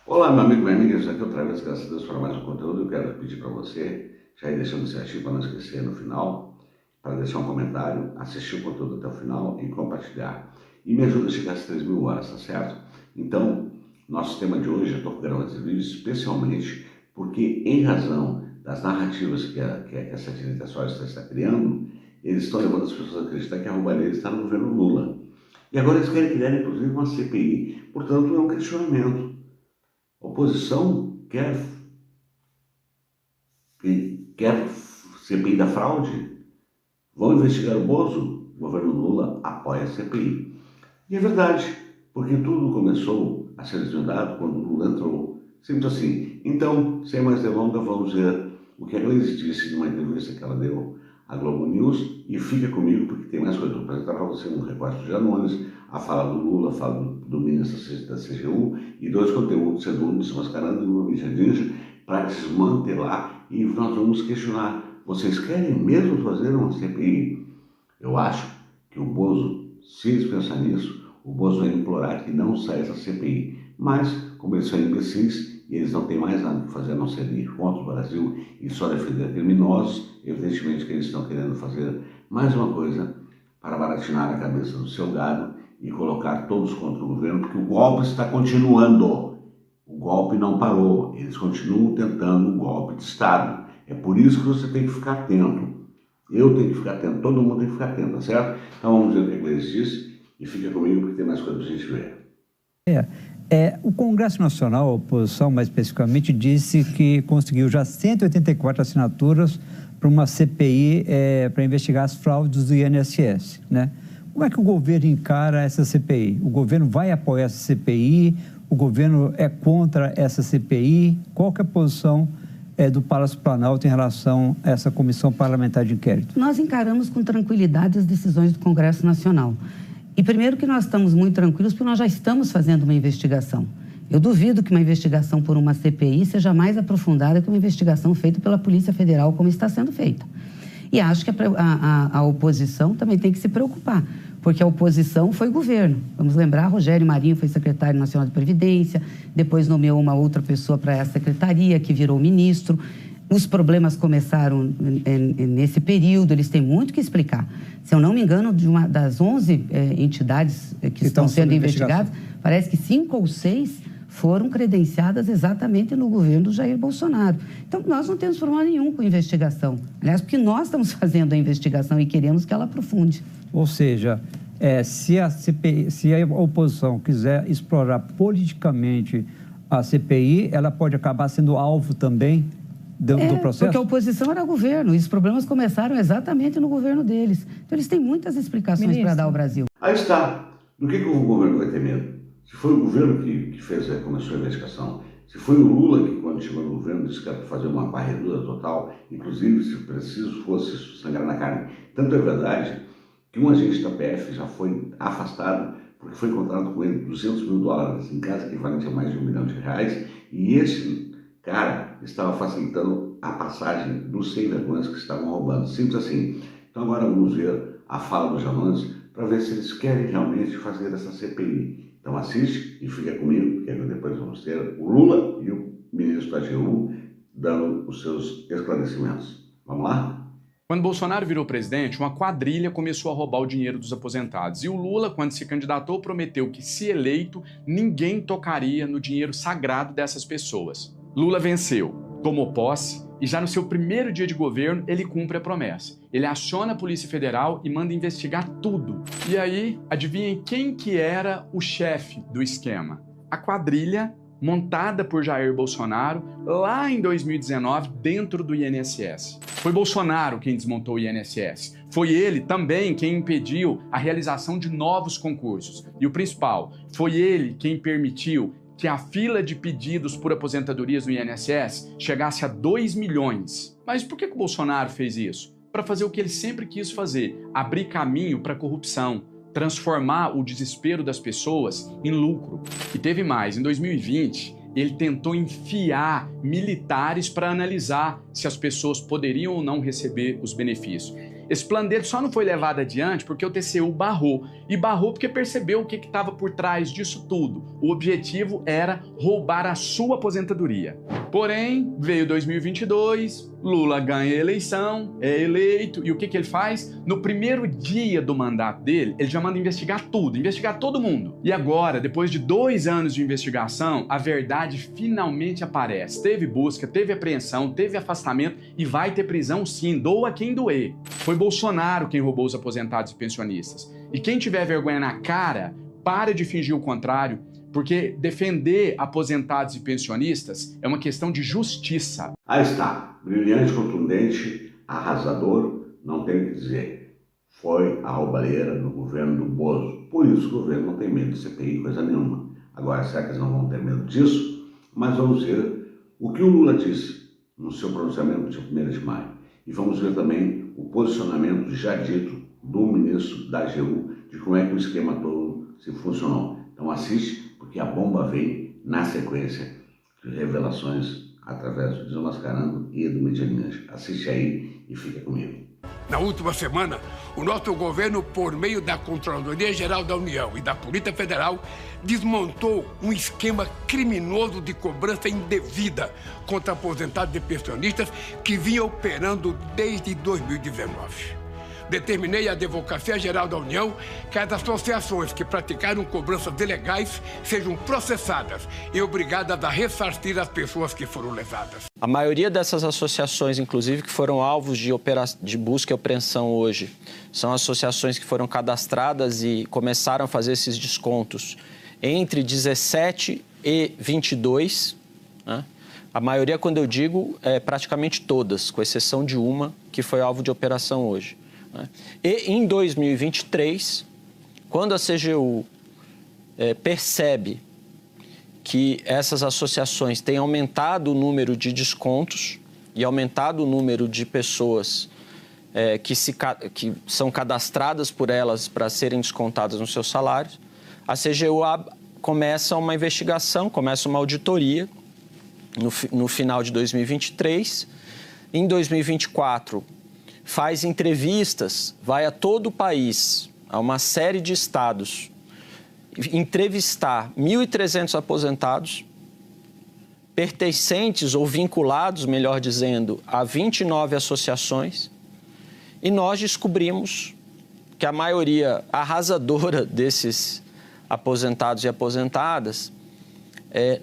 Olá, meu amigo, minha amiga, já que outra vez, graças a Deus, para mais um conteúdo, eu quero pedir para você, já ir deixando esse ativo para não esquecer no final, para deixar um comentário, assistir o conteúdo até o final e compartilhar. E me ajuda a chegar às 3.000 horas, tá certo? Então, nosso tema de hoje, eu estou gravando esse vídeo especialmente porque, em razão das narrativas que essa direita sólida está criando, eles estão levando as pessoas a acreditar que a roubalheira está no governo Lula. E agora eles querem criar, inclusive, uma CPI. Portanto, é um questionamento. A oposição quer CPI da fraude? Vão investigar o Bozo? O governo Lula apoia a CPI. E é verdade, porque tudo começou a ser desvendado quando o Lula entrou. Simples assim. Então, sem mais delongas, vamos ver o que a Gleisi disse numa entrevista que ela deu à Globo News. E fica comigo porque tem mais coisas. Vou apresentar para você um recorte de Janones, a fala do Lula, a fala do ministro da CGU e dois conteúdos, sendo um desmascarando e um Ninja, para desmantelar. E nós vamos questionar: vocês querem mesmo fazer uma CPI? Eu acho que o Bozo, se eles pensarem nisso, o Bozo vai implorar que não saia essa CPI. Mas, como eles são imbecis e eles não têm mais nada que fazer a não ser ir contra o Brasil e só defender criminosos, evidentemente que eles estão querendo fazer mais uma coisa para baratinar a cabeça do seu gado e colocar todos contra o governo, porque o golpe está continuando. O golpe não parou, eles continuam tentando um golpe de Estado. É por isso que você tem que ficar atento. Eu tenho que ficar atento, todo mundo tem que ficar atento, tá certo? Então vamos ver o que a Gleisi disse e fica comigo porque tem mais coisa para a gente ver. O Congresso Nacional, a oposição mais especificamente, disse que conseguiu já 184 assinaturas para uma CPI para investigar as fraudes do INSS, né? Como é que o governo encara essa CPI? O governo vai apoiar essa CPI? O governo é contra essa CPI? Qual que é a posição do Palácio Planalto em relação a essa comissão parlamentar de inquérito? Nós encaramos com tranquilidade as decisões do Congresso Nacional. E primeiro que nós estamos muito tranquilos porque nós já estamos fazendo uma investigação. Eu duvido que uma investigação por uma CPI seja mais aprofundada que uma investigação feita pela Polícia Federal, como está sendo feita. E acho que a oposição também tem que se preocupar, porque a oposição foi governo. Vamos lembrar, Rogério Marinho foi secretário nacional de Previdência, depois nomeou uma outra pessoa para essa secretaria, que virou ministro. Os problemas começaram nesse período, eles têm muito que explicar. Se eu não me engano, das 11 entidades que estão sendo investigadas, parece que 5 ou 6 foram credenciadas exatamente no governo do Jair Bolsonaro. Então, nós não temos problema nenhum com investigação. Aliás, porque nós estamos fazendo a investigação e queremos que ela aprofunde. Ou seja, se a oposição quiser explorar politicamente a CPI, ela pode acabar sendo alvo também do processo? Porque a oposição era governo e os problemas começaram exatamente no governo deles. Então, eles têm muitas explicações para dar ao Brasil. Aí está. Do que o governo vai ter medo? Se foi o governo que começou a investigação, se foi o Lula que, quando chegou no governo, disse que era para fazer uma varredura total, inclusive, se preciso fosse sangrar na carne. Tanto é verdade que um agente da PF já foi afastado porque foi encontrado com ele $200 mil em casa, equivalente a mais de R$1 milhão, e esse cara estava facilitando a passagem dos sem-vergonhas que estavam roubando. Simples assim. Então agora vamos ver a fala dos Janones para ver se eles querem realmente fazer essa CPI. Então assiste e fica comigo, porque depois vamos ter o Lula e o ministro da AGU dando os seus esclarecimentos. Vamos lá? Quando Bolsonaro virou presidente, uma quadrilha começou a roubar o dinheiro dos aposentados. E o Lula, quando se candidatou, prometeu que, se eleito, ninguém tocaria no dinheiro sagrado dessas pessoas. Lula venceu, tomou posse e já no seu primeiro dia de governo ele cumpre a promessa. Ele aciona a Polícia Federal e manda investigar tudo. E aí, adivinhem quem que era o chefe do esquema? A quadrilha montada por Jair Bolsonaro lá em 2019 dentro do INSS. Foi Bolsonaro quem desmontou o INSS. Foi ele também quem impediu a realização de novos concursos. E o principal, foi ele quem permitiu que a fila de pedidos por aposentadorias do INSS chegasse a 2 milhões. Mas por que o Bolsonaro fez isso? Para fazer o que ele sempre quis fazer, abrir caminho para a corrupção, transformar o desespero das pessoas em lucro. E teve mais, em 2020, ele tentou enfiar militares para analisar se as pessoas poderiam ou não receber os benefícios. Esse plano dele só não foi levado adiante porque o TCU barrou. E barrou porque percebeu o que estava por trás disso tudo. O objetivo era roubar a sua aposentadoria. Porém, veio 2022, Lula ganha a eleição, é eleito, e o que ele faz? No primeiro dia do mandato dele, ele já manda investigar tudo, investigar todo mundo. E agora, depois de 2 anos de investigação, a verdade finalmente aparece. Teve busca, teve apreensão, teve afastamento e vai ter prisão sim, doa quem doer. Foi Bolsonaro quem roubou os aposentados e pensionistas. E quem tiver vergonha na cara, para de fingir o contrário, porque defender aposentados e pensionistas é uma questão de justiça. Aí está, brilhante, contundente, arrasador, não tem o que dizer. Foi a roubalheira do governo do Bozo. Por isso o governo não tem medo de CPI, coisa nenhuma. Agora, será que eles não vão ter medo disso? Mas vamos ver o que o Lula disse no seu pronunciamento de 1º de maio. E vamos ver também o posicionamento já dito do ministro da AGU de como é que o esquema todo se funcionou. Então assiste, porque a bomba vem na sequência de revelações através do Desmascarando e do Mídia Ninja. Assiste aí e fica comigo. Na última semana, o nosso governo, por meio da Controladoria Geral da União e da Polícia Federal, desmontou um esquema criminoso de cobrança indevida contra aposentados e pensionistas que vinha operando desde 2019. Determinei à Advocacia Geral da União que as associações que praticaram cobranças ilegais sejam processadas e obrigadas a ressarcir as pessoas que foram lesadas. A maioria dessas associações, inclusive, que foram alvos de busca e apreensão hoje, são associações que foram cadastradas e começaram a fazer esses descontos entre 17 e 22, né? A maioria, quando eu digo, é praticamente todas, com exceção de uma que foi alvo de operação hoje. E em 2023, quando a CGU percebe que essas associações têm aumentado o número de descontos e aumentado o número de pessoas que são cadastradas por elas para serem descontadas nos seus salários, a CGU começa uma investigação, começa uma auditoria no final de 2023. Em 2024, faz entrevistas, vai a todo o país, a uma série de estados, entrevistar 1.300 aposentados, pertencentes ou vinculados, melhor dizendo, a 29 associações, e nós descobrimos que a maioria arrasadora desses aposentados e aposentadas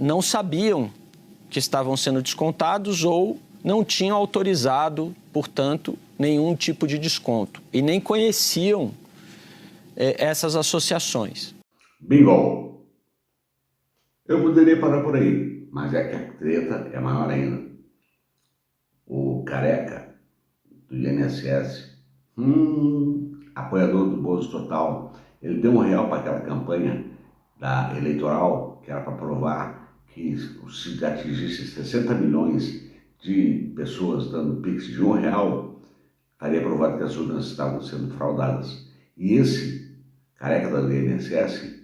não sabiam que estavam sendo descontados ou não tinham autorizado, portanto, nenhum tipo de desconto e nem conheciam essas associações. Bingo! Eu poderia parar por aí, mas é que a treta é maior ainda. O careca do INSS, apoiador do Bozo total, ele deu R$1 para aquela campanha eleitoral que era para provar que se atingisse 60 milhões de pessoas dando Pix de R$1, estaria provado que as urnas estavam sendo fraudadas. E esse careca da INSS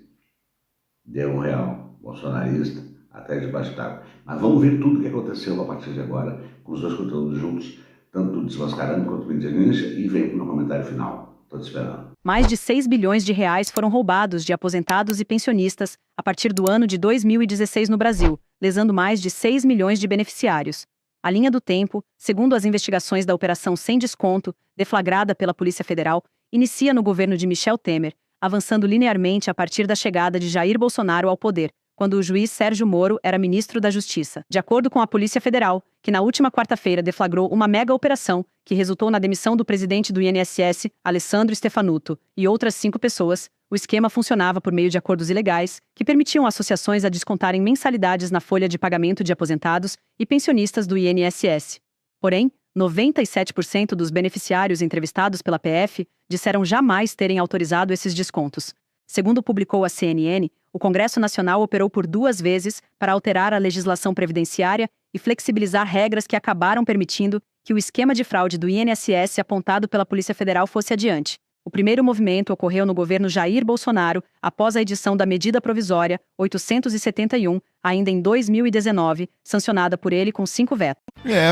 deu R$1, bolsonarista, até debaixo d'água. Mas vamos ver tudo o que aconteceu a partir de agora, com os dois conteúdos juntos, tanto do Desmascarando quanto do Mídia Ninja, e vem no comentário final. Estou te esperando. Mais de 6 bilhões de reais foram roubados de aposentados e pensionistas a partir do ano de 2016 no Brasil, lesando mais de 6 milhões de beneficiários. A linha do tempo, segundo as investigações da Operação Sem Desconto, deflagrada pela Polícia Federal, inicia no governo de Michel Temer, avançando linearmente a partir da chegada de Jair Bolsonaro ao poder, quando o juiz Sérgio Moro era ministro da Justiça. De acordo com a Polícia Federal, que na última quarta-feira deflagrou uma mega operação que resultou na demissão do presidente do INSS, Alessandro Stefanuto, e outras 5 pessoas, o esquema funcionava por meio de acordos ilegais que permitiam associações a descontarem mensalidades na folha de pagamento de aposentados e pensionistas do INSS. Porém, 97% dos beneficiários entrevistados pela PF disseram jamais terem autorizado esses descontos. Segundo publicou a CNN, o Congresso Nacional operou por 2 vezes para alterar a legislação previdenciária e flexibilizar regras que acabaram permitindo que o esquema de fraude do INSS apontado pela Polícia Federal fosse adiante. O primeiro movimento ocorreu no governo Jair Bolsonaro, após a edição da medida provisória 871, ainda em 2019, sancionada por ele com 5 vetos.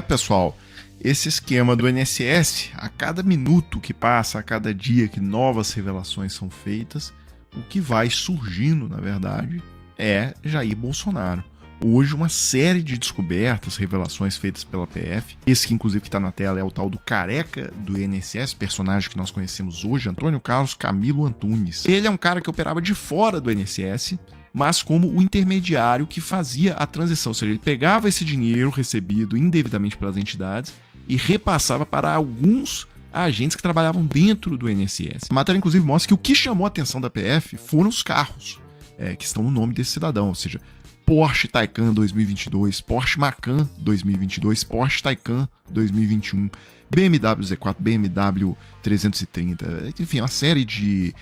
Pessoal, esse esquema do INSS, a cada minuto que passa, a cada dia que novas revelações são feitas, o que vai surgindo, na verdade, é Jair Bolsonaro. Hoje, uma série de descobertas, revelações feitas pela PF. Esse que, inclusive, que está na tela é o tal do careca do INSS, personagem que nós conhecemos hoje, Antônio Carlos Camilo Antunes. Ele é um cara que operava de fora do INSS, mas como o intermediário que fazia a transição. Ou seja, ele pegava esse dinheiro recebido indevidamente pelas entidades e repassava para alguns agentes que trabalhavam dentro do INSS. A matéria, inclusive, mostra que o que chamou a atenção da PF foram os carros que estão no nome desse cidadão, ou seja, Porsche Taycan 2022, Porsche Macan 2022, Porsche Taycan 2021, BMW Z4, BMW 330, enfim, uma série de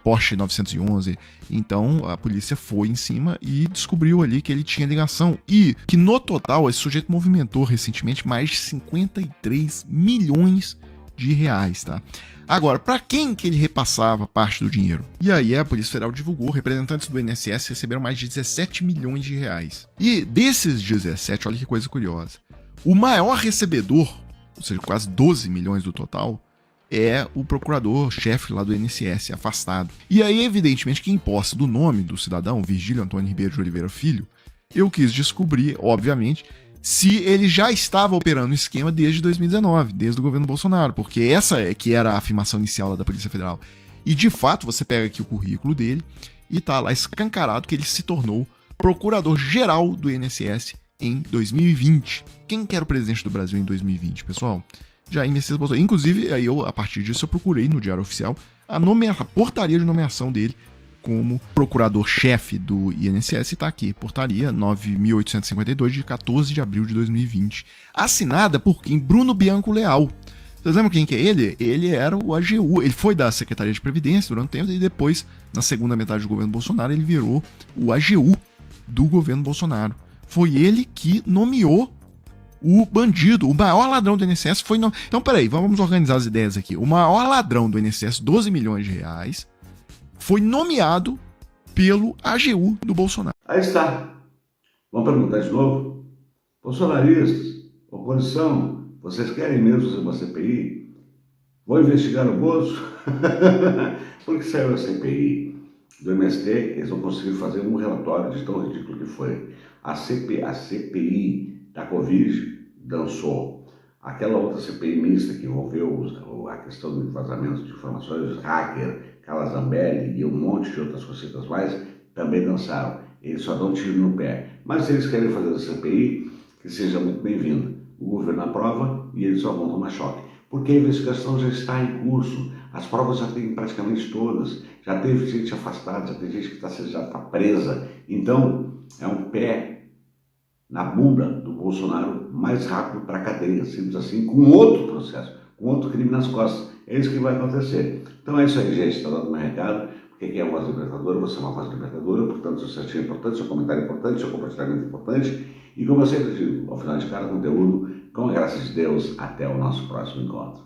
Porsche 911. Então a polícia foi em cima e descobriu ali que ele tinha ligação e que no total esse sujeito movimentou recentemente mais de 53 milhões de reais, tá? Agora, para quem que ele repassava parte do dinheiro? E aí a Polícia Federal divulgou, representantes do INSS receberam mais de 17 milhões de reais. E desses 17, olha que coisa curiosa, o maior recebedor, ou seja, quase 12 milhões do total, é o procurador-chefe lá do INSS, afastado. E aí, evidentemente, que em posse do nome do cidadão, Virgílio Antônio Ribeiro de Oliveira Filho, eu quis descobrir, obviamente, se ele já estava operando o esquema desde 2019, desde o governo Bolsonaro, porque essa é que era a afirmação inicial da Polícia Federal. E, de fato, você pega aqui o currículo dele e tá lá escancarado que ele se tornou procurador-geral do INSS em 2020. Quem que era o presidente do Brasil em 2020, pessoal? Jair Messias Bolsonaro. Inclusive, aí a partir disso, eu procurei no Diário Oficial a portaria de nomeação dele como procurador-chefe do INSS, está aqui, portaria 9.852, de 14 de abril de 2020, assinada por quem? Bruno Bianco Leal. Vocês lembram quem que é ele? Ele era o AGU, ele foi da Secretaria de Previdência durante um tempo, e depois, na segunda metade do governo Bolsonaro, ele virou o AGU do governo Bolsonaro. Foi ele que nomeou o bandido, o maior ladrão do INSS foi... Então, peraí, vamos organizar as ideias aqui. O maior ladrão do INSS, 12 milhões de reais, foi nomeado pelo AGU do Bolsonaro. Aí está. Vamos perguntar de novo? Bolsonaristas, oposição, vocês querem mesmo fazer uma CPI? Vão investigar o Bozo? Porque saiu a CPI do MST, eles não conseguiram fazer um relatório de tão ridículo que foi. A CPI da Covid dançou. Aquela outra CPI mista que envolveu a questão do vazamento de informações, os hackers, Carla Zambelli e um monte de outras cositas mais, também dançaram. Eles só dão tiro no pé. Mas se eles querem fazer a CPI, que seja muito bem-vinda. O governo aprova e eles só vão tomar choque. Porque a investigação já está em curso. As provas já tem praticamente todas. Já teve gente afastada, já tem gente que já está presa. Então, é um pé na bunda do Bolsonaro mais rápido para a cadeia, simples assim, com outro processo, com outro crime nas costas. É isso que vai acontecer. Então é isso aí, gente. Está dando meu recado. Porque aqui é uma voz libertadora, você é uma voz libertadora, portanto, seu certinho é importante, seu comentário é importante, seu compartilhamento é importante. E como eu sempre digo, ao final de cada conteúdo, com a graça de Deus, até o nosso próximo encontro.